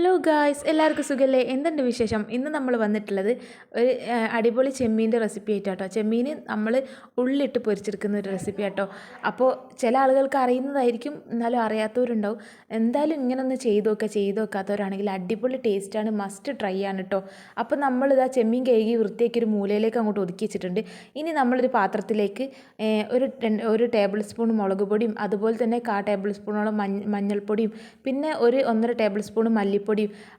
Hello guys, എല്ലാവർക്കും സുഖമല്ലേ? എന്തുണ്ട് വിശേഷം? ഇന്ന് നമ്മൾ വന്നിട്ടുള്ളത് ഒരു അടിപൊളി ചെമ്മീൻ്റെ റെസിപ്പി ആയിട്ടാട്ടോ. ചെമ്മീൻ നമ്മൾ ഉള്ളിട്ട് പൊരിച്ചെടുക്കുന്ന ഒരു റെസിപ്പി ആട്ടോ. അപ്പോൾ ചില ആളുകൾക്ക് അറിയുന്നതായിരിക്കും, എന്നാലും അറിയാത്തവരുണ്ടാവും. എന്തായാലും ഇങ്ങനെ ഒന്ന് ചെയ്ത് നോക്കാത്തവരാണെങ്കിൽ അടിപൊളി ടേസ്റ്റാണ്, മസ്റ്റ് ട്രൈ ആണ് കേട്ടോ. അപ്പോൾ നമ്മളിതാ ചെമ്മീൻ കഴുകി വൃത്തിയാക്കി ഒരു മൂലയിലേക്ക് അങ്ങോട്ട് ഒതുക്കി വെച്ചിട്ടുണ്ട്. ഇനി നമ്മളൊരു പാത്രത്തിലേക്ക് ഒരു ടേബിൾ സ്പൂൺ മുളക് പൊടിയും അതുപോലെ തന്നെ 1/4 ടേബിൾ സ്പൂണോളം മഞ്ഞൾപ്പൊടിയും പിന്നെ ഒരു 1.5 ടേബിൾ സ്പൂൺ മല്ലിപ്പൊടിയും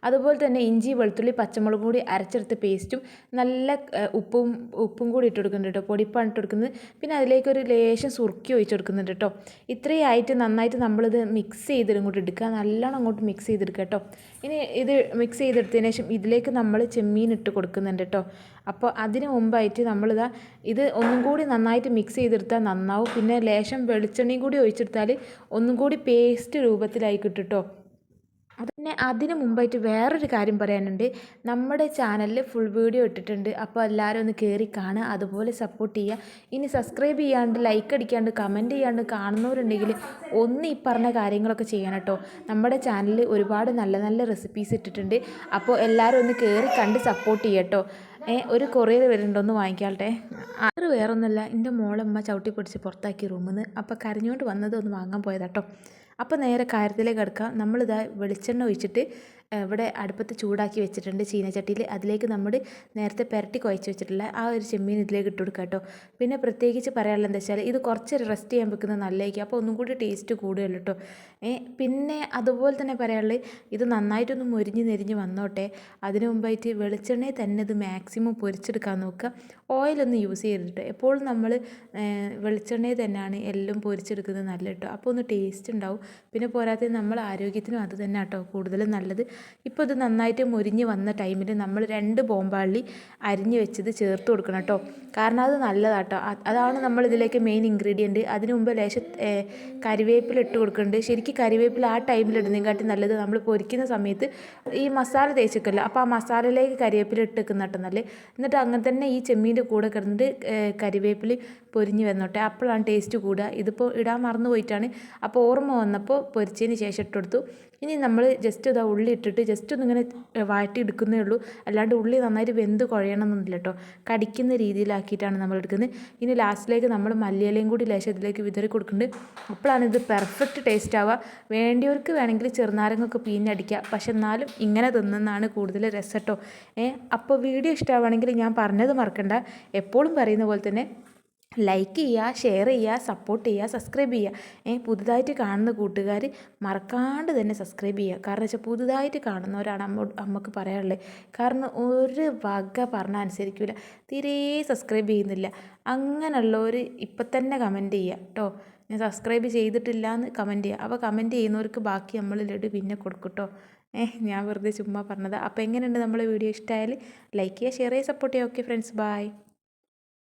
അതുപോലെ തന്നെ ഇഞ്ചി വെളുത്തുള്ളി പച്ചമുളക് കൂടി അരച്ചെടുത്ത പേസ്റ്റും നല്ല ഉപ്പും കൂടി ഇട്ട് കൊടുക്കുന്നുണ്ട് കേട്ടോ. പൊടിപ്പാണ് ഇട്ട് കൊടുക്കുന്നത്. പിന്നെ അതിലേക്ക് ഒരു ലേശം സുർക്കി ഒഴിച്ച് കൊടുക്കുന്നുണ്ട് കേട്ടോ. ഇത്രയും ആയിട്ട് നന്നായിട്ട് നമ്മളിത് മിക്സ് ചെയ്ത് ഇങ്ങോട്ട് എടുക്കുക, നല്ലോണം അങ്ങോട്ട് മിക്സ് ചെയ്തെടുക്കുക കേട്ടോ. ഇനി ഇത് മിക്സ് ചെയ്തെടുത്തതിന് ശേഷം ഇതിലേക്ക് നമ്മൾ ചെമ്മീൻ ഇട്ട് കൊടുക്കുന്നുണ്ട് കേട്ടോ. അപ്പോൾ അതിന് മുമ്പായിട്ട് നമ്മളിതാ ഇത് ഒന്നും കൂടി നന്നായിട്ട് മിക്സ് ചെയ്തെടുത്താൽ നന്നാവും. പിന്നെ ലേശം വെളിച്ചെണ്ണയും കൂടി ഒഴിച്ചെടുത്താൽ ഒന്നും കൂടി പേസ്റ്റ് രൂപത്തിലായി കിട്ടും കേട്ടോ. പിന്നെ അതിന് മുമ്പായിട്ട് വേറൊരു കാര്യം പറയാനുണ്ട്. നമ്മുടെ ചാനലിൽ ഫുൾ വീഡിയോ ഇട്ടിട്ടുണ്ട്, അപ്പോൾ എല്ലാവരും ഒന്ന് കയറി കാണുക, അതുപോലെ സപ്പോർട്ട് ചെയ്യുക. ഇനി സബ്സ്ക്രൈബ് ചെയ്യാണ്ട് ലൈക്ക് അടിക്കാണ്ട് കമൻറ്റ് ചെയ്യാണ്ട് കാണുന്നവരുണ്ടെങ്കിൽ ഒന്ന് ഈ പറഞ്ഞ കാര്യങ്ങളൊക്കെ ചെയ്യണം കേട്ടോ. നമ്മുടെ ചാനലിൽ ഒരുപാട് നല്ല നല്ല റെസിപ്പീസ് ഇട്ടിട്ടുണ്ട്, അപ്പോൾ എല്ലാവരും ഒന്ന് കയറി കണ്ട് സപ്പോർട്ട് ചെയ്യുക കേട്ടോ. ഒരു കൊറിയർ വരുന്നുണ്ടോന്ന് വാങ്ങിക്കാട്ടെ. അത് വേറൊന്നുമല്ല, എൻ്റെ മോളമ്മ ചവിട്ടി പിടിച്ച് പുറത്താക്കി റൂമിൽ നിന്ന്. അപ്പോൾ കരഞ്ഞുകൊണ്ട് വന്നത് ഒന്ന് വാങ്ങാൻ പോയതാട്ടോ. അപ്പോൾ നേരെ കാര്യത്തിലേക്ക് കിടക്കാം. നമ്മളിതാ വെളിച്ചെണ്ണ ഒഴിച്ചിട്ട് ഇവിടെ അടുപ്പത്ത് ചൂടാക്കി വെച്ചിട്ടുണ്ട് ചീനച്ചട്ടിയിൽ. അതിലേക്ക് നമ്മൾ നേരത്തെ പുരട്ടി കുഴച്ച് വെച്ചിട്ടുള്ള ആ ഒരു ചെമ്മീൻ ഇതിലേക്ക് ഇട്ട് കൊടുക്കുക കേട്ടോ. പിന്നെ പ്രത്യേകിച്ച് പറയാനുള്ളത് എന്താ വെച്ചാൽ ഇത് കുറച്ച് റെസ്റ്റ് ചെയ്യാൻ വെക്കുന്നത് നല്ലതായിരിക്കും, അപ്പോൾ ഒന്നും കൂടി ടേസ്റ്റ് കൂടുകയുള്ളൂ കേട്ടോ. പിന്നെ അതുപോലെ തന്നെ പറയാനുള്ളത്, ഇത് നന്നായിട്ടൊന്ന് മൊരിഞ്ഞ് നെരിഞ്ഞ് വന്നോട്ടെ. അതിന് മുമ്പായിട്ട് വെളിച്ചെണ്ണയിൽ തന്നെ ഇത് മാക്സിമം പൊരിച്ചെടുക്കാൻ നോക്കുക. ഓയിലൊന്നും യൂസ് ചെയ്തിട്ട് എപ്പോഴും നമ്മൾ വെളിച്ചെണ്ണയിൽ തന്നെയാണ് എല്ലാം പൊരിച്ചെടുക്കുന്നത് നല്ലത് കേട്ടോ. അപ്പോൾ ഒന്ന് ടേസ്റ്റ് ഉണ്ടാവും. പിന്നെ പോരാതെ നമ്മൾ ആരോഗ്യത്തിനും അത് തന്നെ കേട്ടോ കൂടുതലും നല്ലത്. ഇപ്പോൾ ഇത് നന്നായിട്ട് മൊരിഞ്ഞ് വന്ന ടൈമിൽ നമ്മൾ 2 ബോംബാള്ളി അരിഞ്ഞ് വെച്ചത് ചേർത്ത് കൊടുക്കണം കേട്ടോ. കാരണം അത് നല്ലതാട്ടോ. അതാണ് നമ്മൾ ഇതിലേക്ക് മെയിൻ ഇൻഗ്രീഡിയൻറ്റ്. അതിന് മുമ്പ് ലേശം കരിവേപ്പില ഇട്ട് കൊടുക്കുന്നുണ്ട്. ശരിക്കും കരിവേപ്പില ആ ടൈമിൽ ഇടുന്നതിനെക്കാട്ടി നല്ലത് നമ്മൾ പൊരിക്കുന്ന സമയത്ത് ഈ മസാല തേച്ചൊക്കെയല്ലോ, അപ്പോൾ ആ മസാലയിലേക്ക് കരിവേപ്പില ഇട്ട് വെക്കുന്ന കേട്ടോ നല്ലത്. എന്നിട്ട് അങ്ങനെ തന്നെ ഈ ചെമ്മീൻ്റെ കൂടെ കിടന്നിട്ട് കരിവേപ്പില പൊരിഞ്ഞ് വന്നോട്ടെ, അപ്പോഴാണ് ടേസ്റ്റ് കൂടുക. ഇതിപ്പോൾ ഇടാൻ മറന്നു പോയിട്ടാണ്, അപ്പോൾ ഓർമ്മ വന്നപ്പോൾ പൊരിച്ചതിന് ശേഷം ഇട്ട് കൊടുത്തു. ഇനി നമ്മൾ ജസ്റ്റ് ഇതാ ഉള്ളി ഇട്ടിട്ട് ജസ്റ്റ് ഒന്നിങ്ങനെ വഴറ്റി എടുക്കുന്നേ ഉള്ളൂ, അല്ലാണ്ട് ഉള്ളി നന്നായിട്ട് വെന്ത് കുഴയണമെന്നൊന്നുമില്ല കേട്ടോ. കടിക്കുന്ന രീതിയിലാക്കിയിട്ടാണ് നമ്മൾ എടുക്കുന്നത്. ഇനി ലാസ്റ്റിലേക്ക് നമ്മൾ മല്ലിയിലയും കൂടി ലേശം ഇതിലേക്ക് വിതറി കൊടുക്കുന്നുണ്ട്. അപ്പോഴാണ് ഇത് പെർഫെക്റ്റ് ടേസ്റ്റ് ആവുക. വേണ്ടിയവർക്ക് വേണമെങ്കിൽ ചെറുനാരങ്ങൊക്കെ പിഴിഞ്ഞടിക്കുക, പക്ഷെ എന്നാലും ഇങ്ങനെ തിന്നുന്നതാണ് കൂടുതൽ രസം കേട്ടോ. അപ്പോൾ വീഡിയോ ഇഷ്ടമാവുകയാണെങ്കിൽ ഞാൻ പറഞ്ഞത് മറക്കണ്ട, എപ്പോഴും പറയുന്ന പോലെ തന്നെ ലൈക്ക് ചെയ്യുക, ഷെയർ ചെയ്യുക, സപ്പോർട്ട് ചെയ്യുക, സബ്സ്ക്രൈബ് ചെയ്യുക. പുതുതായിട്ട് കാണുന്ന കൂട്ടുകാർ മറക്കാണ്ട് തന്നെ സബ്സ്ക്രൈബ് ചെയ്യുക. കാരണം വെച്ചാൽ പുതുതായിട്ട് കാണുന്നവരാണ് അമ്മക്ക് പറയാനുള്ളത്. കാരണം ഒരു വക പറഞ്ഞാൽ അനുസരിക്കില്ല, തീരെ സബ്സ്ക്രൈബ് ചെയ്യുന്നില്ല. അങ്ങനെയുള്ളവർ ഇപ്പം തന്നെ കമൻറ്റ് ചെയ്യുക കേട്ടോ. ഞാൻ സബ്സ്ക്രൈബ് ചെയ്തിട്ടില്ല എന്ന് കമൻറ്റ് ചെയ്യുക. അപ്പോൾ കമൻറ്റ് ചെയ്യുന്നവർക്ക് ബാക്കി നമ്മൾ ലഡു പിന്നെ കൊടുക്കും കേട്ടോ. ഞാൻ വെറുതെ ചുമ്മാ പറഞ്ഞത്. അപ്പോൾ എങ്ങനെയുണ്ട് നമ്മളെ വീഡിയോ? ഇഷ്ടമായാൽ ലൈക്ക് ചെയ്യുക, ഷെയർ ചെയ്യുക, സപ്പോർട്ട് ചെയ്യുക. Okay friends, by.